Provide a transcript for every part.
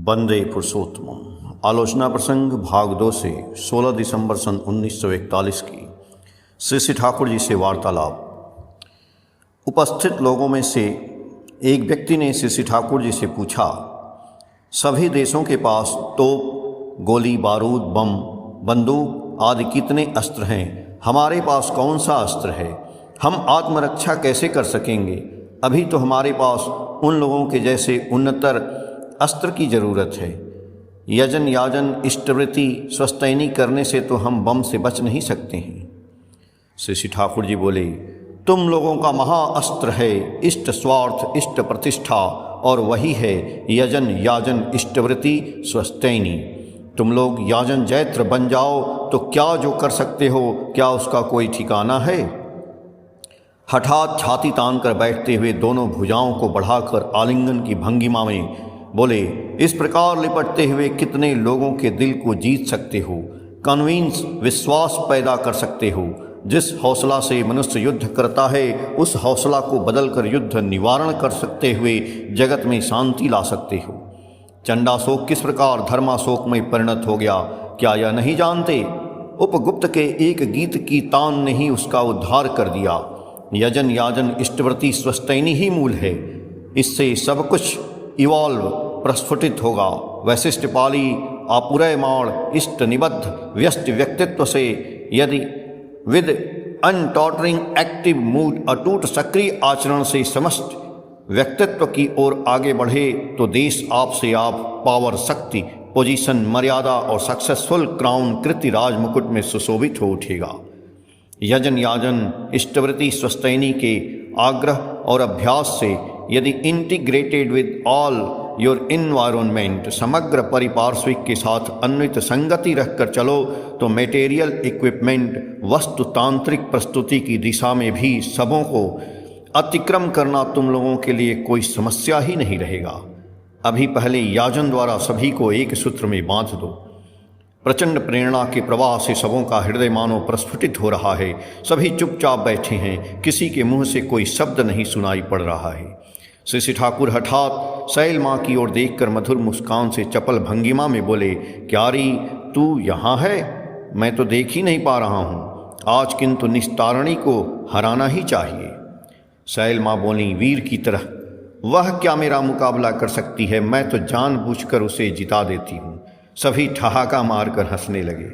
वंदे पुरुषोत्तमम। आलोचना प्रसंग भाग 2 से 16 दिसंबर सन 1941 की श्री श्री ठाकुर जी से वार्तालाप। उपस्थित लोगों में से एक व्यक्ति ने श्री श्री ठाकुर जी से पूछा, सभी देशों के पास तोप, गोली बारूद, बम, बंदूक आदि कितने अस्त्र हैं, हमारे पास कौन सा अस्त्र है? हम आत्मरक्षा कैसे कर सकेंगे? अभी तो हमारे पास उन लोगों के जैसे उन्नतर अस्त्र की ज़रूरत है। यजन याजन इष्टवृत्ति स्वस्थैनी करने से तो हम बम से बच नहीं सकते हैं। श्री श्री ठाकुर जी बोले, तुम लोगों का महाअस्त्र है इष्ट स्वार्थ इष्ट प्रतिष्ठा, और वही है यजन याजन इष्टवृत्ति स्वस्थैनी। तुम लोग याजन जैत्र बन जाओ तो क्या जो कर सकते हो, क्या उसका कोई ठिकाना है? हठात छाती तान कर बैठते हुए दोनों भुजाओं को बढ़ाकर आलिंगन की भंगिमा में बोले, इस प्रकार लिपटते हुए कितने लोगों के दिल को जीत सकते हो, कन्विंस विश्वास पैदा कर सकते हो। जिस हौसला से मनुष्य युद्ध करता है उस हौसला को बदलकर युद्ध निवारण कर सकते हुए जगत में शांति ला सकते हो। चंडाशोक किस प्रकार धर्माशोक में परिणत हो गया, क्या यह नहीं जानते? उपगुप्त के एक गीत की तान ने ही उसका उद्धार कर दिया। यजन याजन इष्टवृत्ति स्वस्थैनी ही मूल है। इससे सब कुछ इवॉल्व प्रस्फुटित होगा। वैशिष्ट पाली आपुरयमाण इष्ट निबद्ध व्यस्त व्यक्तित्व से यदि विद अनटॉटरिंग एक्टिव मूड अटूट सक्रिय आचरण से समस्त व्यक्तित्व की ओर आगे बढ़े तो देश आपसे आप पावर, शक्ति, पोजीशन, मर्यादा और सक्सेसफुल क्राउन कृति राज मुकुट में सुशोभित हो उठेगा। यजन याजन इष्टवृत्ति स्वस्थैनी के आग्रह और अभ्यास से यदि integrated with all your environment समग्र परिपार्श्विक के साथ अन्वित संगति रखकर चलो तो मेटेरियल इक्विपमेंट वस्तुतांत्रिक प्रस्तुति की दिशा में भी सबों को अतिक्रम करना तुम लोगों के लिए कोई समस्या ही नहीं रहेगा। अभी पहले याजन द्वारा सभी को एक सूत्र में बांध दो। प्रचंड प्रेरणा के प्रवाह से सबों का हृदय मानो प्रस्फुटित हो रहा है। सभी चुपचाप बैठे हैं, किसी के मुंह से कोई शब्द नहीं सुनाई पड़ रहा है। श्री श्री ठाकुर हठात शैल माँ की ओर देखकर मधुर मुस्कान से चपल भंगिमा में बोले, क्यारी तू यहाँ है? मैं तो देख ही नहीं पा रहा हूँ। आज किंतु निस्तारणी को हराना ही चाहिए। शैल माँ बोली, वीर की तरह वह क्या मेरा मुकाबला कर सकती है? मैं तो जानबूझकर उसे जिता देती हूँ। सभी ठहाका मारकर हंसने लगे।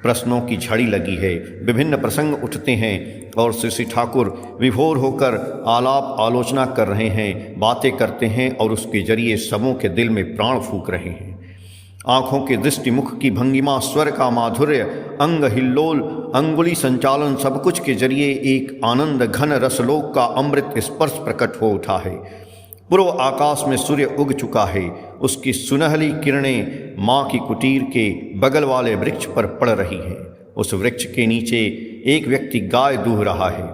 प्रश्नों की झड़ी लगी है, विभिन्न प्रसंग उठते हैं और श्री श्री ठाकुर विभोर होकर आलाप आलोचना कर रहे हैं, बातें करते हैं और उसके जरिए सबों के दिल में प्राण फूंक रहे हैं। आँखों के दृष्टि, मुख की भंगिमा, स्वर का माधुर्य, अंग हिल्लोल, अंगुली संचालन, सब कुछ के जरिए एक आनंद घन रसलोक का अमृत स्पर्श प्रकट हो उठा है। पूर्व आकाश में सूर्य उग चुका है, उसकी सुनहली किरणें माँ की कुटीर के बगल वाले वृक्ष पर पड़ रही हैं। उस वृक्ष के नीचे एक व्यक्ति गाय दूह रहा है,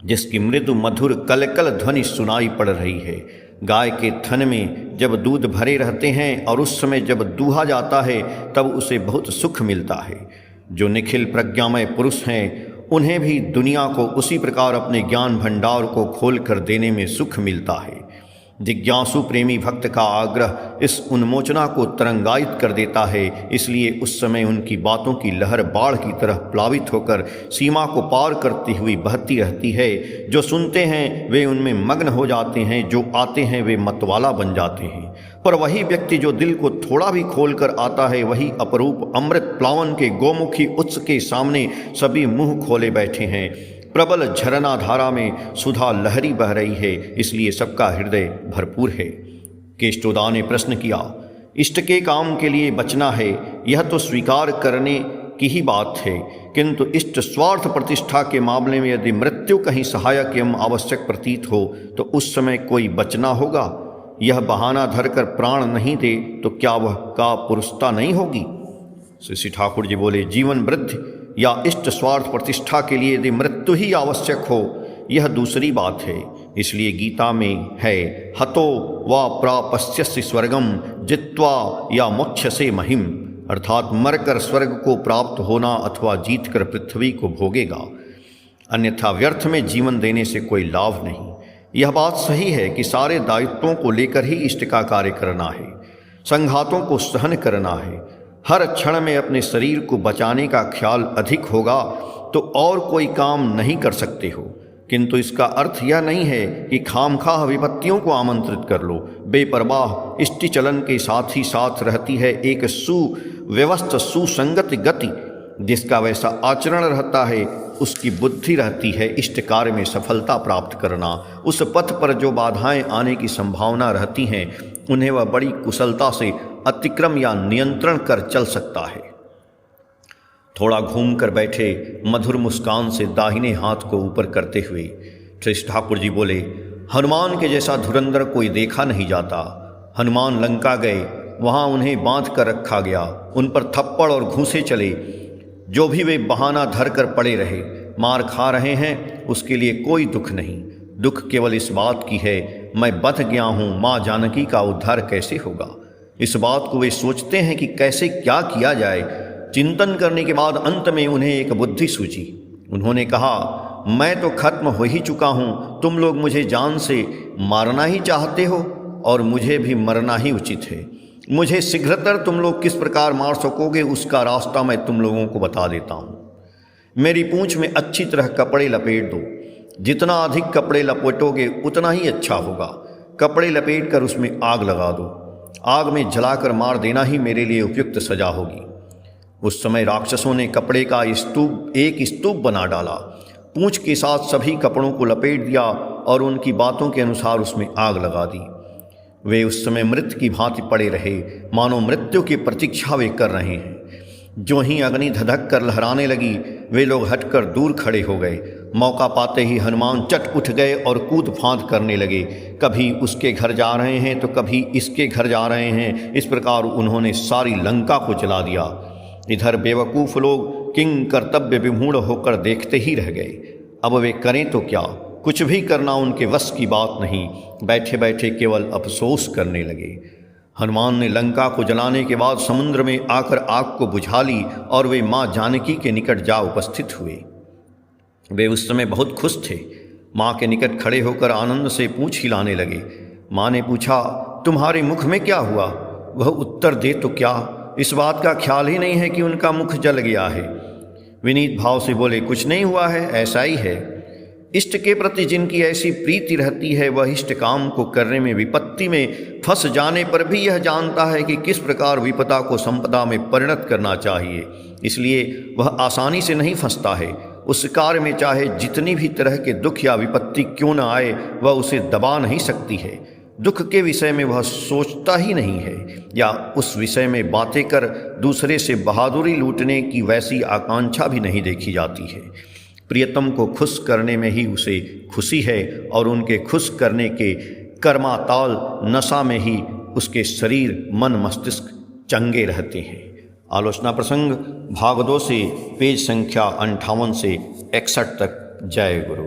जिसकी मृदु मधुर कलकल ध्वनि सुनाई पड़ रही है। गाय के थन में जब दूध भरे रहते हैं और उस समय जब दूहा जाता है तब उसे बहुत सुख मिलता है। जो निखिल प्रज्ञामय पुरुष हैं उन्हें भी दुनिया को उसी प्रकार अपने ज्ञान भंडार को खोल कर देने में सुख मिलता है। जिज्ञासु प्रेमी भक्त का आग्रह इस उन्मोचना को तरंगायित कर देता है, इसलिए उस समय उनकी बातों की लहर बाढ़ की तरह प्लावित होकर सीमा को पार करती हुई बहती रहती है। जो सुनते हैं वे उनमें मग्न हो जाते हैं, जो आते हैं वे मतवाला बन जाते हैं। पर वही व्यक्ति जो दिल को थोड़ा भी खोल कर आता है, वही अपरूप अमृत प्लावन के गोमुखी उत्स के सामने सभी मुंह खोले बैठे हैं। प्रबल झरना धारा में सुधा लहरी बह रही है, इसलिए सबका हृदय भरपूर है। केष्टोदा ने प्रश्न किया, इष्ट के काम के लिए बचना है, यह तो स्वीकार करने की ही बात है, किंतु इष्ट स्वार्थ प्रतिष्ठा के मामले में यदि मृत्यु कहीं सहायक एवं आवश्यक प्रतीत हो तो उस समय कोई बचना होगा। यह बहाना धरकर प्राण नहीं दे तो क्या वह का पुरुषता नहीं होगी? श्री श्री ठाकुर जी बोले, जीवन वृद्धि या इष्ट स्वार्थ प्रतिष्ठा के लिए यदि मृत्यु ही आवश्यक हो यह दूसरी बात है। इसलिए गीता में है, हतो वा प्रापस्यसि स्वर्गम जित्वा या मोक्षसे महिम, अर्थात मरकर स्वर्ग को प्राप्त होना अथवा जीतकर पृथ्वी को भोगेगा, अन्यथा व्यर्थ में जीवन देने से कोई लाभ नहीं। यह बात सही है कि सारे दायित्वों को लेकर ही इष्ट का कार्य करना है, संघातों को सहन करना है। हर क्षण में अपने शरीर को बचाने का ख्याल अधिक होगा तो और कोई काम नहीं कर सकते हो, किंतु इसका अर्थ यह नहीं है कि खामखाह विपत्तियों को आमंत्रित कर लो। बेपरवाह इष्टि चलन के साथ ही साथ रहती है एक सुव्यवस्थित सुसंगत गति। जिसका वैसा आचरण रहता है उसकी बुद्धि रहती है इष्ट कार्य में सफलता प्राप्त करना। उस पथ पर जो बाधाएं आने की संभावना रहती हैं उन्हें वह बड़ी कुशलता से अतिक्रम या नियंत्रण कर चल सकता है। थोड़ा घूम कर बैठे मधुर मुस्कान से दाहिने हाथ को ऊपर करते हुए श्री ठाकुर जी बोले, हनुमान के जैसा धुरंधर कोई देखा नहीं जाता। हनुमान लंका गए, वहाँ उन्हें बांध कर रखा गया, उन पर थप्पड़ और घूंसे चले, जो भी वे बहाना धर कर पड़े रहे, मार खा रहे हैं, उसके लिए कोई दुख नहीं। दुख केवल इस बात की है मैं बंध गया हूँ, माँ जानकी का उद्धार कैसे होगा। इस बात को वे सोचते हैं कि कैसे क्या किया जाए। चिंतन करने के बाद अंत में उन्हें एक बुद्धि सूझी। उन्होंने कहा, मैं तो खत्म हो ही चुका हूँ, तुम लोग मुझे जान से मारना ही चाहते हो और मुझे भी मरना ही उचित है। मुझे शीघ्रतर तुम लोग किस प्रकार मार सकोगे उसका रास्ता मैं तुम लोगों को बता देता हूँ। मेरी पूंछ में अच्छी तरह कपड़े लपेट दो, जितना अधिक कपड़े लपेटोगे उतना ही अच्छा होगा। कपड़े लपेट कर उसमें आग लगा दो, आग में जलाकर मार देना ही मेरे लिए उपयुक्त सजा होगी। उस समय राक्षसों ने कपड़े का एक स्तूप बना डाला, पूंछ के साथ सभी कपड़ों को लपेट दिया और उनकी बातों के अनुसार उसमें आग लगा दी। वे उस समय मृत की भांति पड़े रहे, मानो मृत्यु की प्रतीक्षा वे कर रहे हैं। जो ही अग्नि धधक कर लहराने लगी, वे लोग हटकर दूर खड़े हो गए। मौका पाते ही हनुमान चट उठ गए और कूद फांद करने लगे। कभी उसके घर जा रहे हैं तो कभी इसके घर जा रहे हैं। इस प्रकार उन्होंने सारी लंका को जला दिया। इधर बेवकूफ़ लोग किंग कर्तव्य विमूढ़ होकर देखते ही रह गए। अब वे करें तो क्या, कुछ भी करना उनके वश की बात नहीं। बैठे बैठे केवल अफसोस करने लगे। हनुमान ने लंका को जलाने के बाद समुद्र में आकर आग को बुझा ली और वे माँ जानकी के निकट जा उपस्थित हुए। वे उस समय बहुत खुश थे। माँ के निकट खड़े होकर आनंद से पूंछ हिलाने लगे। माँ ने पूछा, तुम्हारे मुख में क्या हुआ? वह उत्तर दे तो क्या, इस बात का ख्याल ही नहीं है कि उनका मुख जल गया है। विनीत भाव से बोले, कुछ नहीं हुआ है, ऐसा ही है। इष्ट के प्रति जिनकी ऐसी प्रीति रहती है वह इष्ट काम को करने में विपत्ति में फंस जाने पर भी यह जानता है कि किस प्रकार विपदा को संपदा में परिणत करना चाहिए, इसलिए वह आसानी से नहीं फंसता है। उस कार्य में चाहे जितनी भी तरह के दुख या विपत्ति क्यों न आए, वह उसे दबा नहीं सकती है। दुख के विषय में वह सोचता ही नहीं है या उस विषय में बातें कर दूसरे से बहादुरी लूटने की वैसी आकांक्षा भी नहीं देखी जाती है। प्रियतम को खुश करने में ही उसे खुशी है और उनके खुश करने के कर्माताल नशा में ही उसके शरीर मन मस्तिष्क चंगे रहते हैं। आलोचना प्रसंग भाग 2 से पेज संख्या 58 से 61 तक। जय गुरु।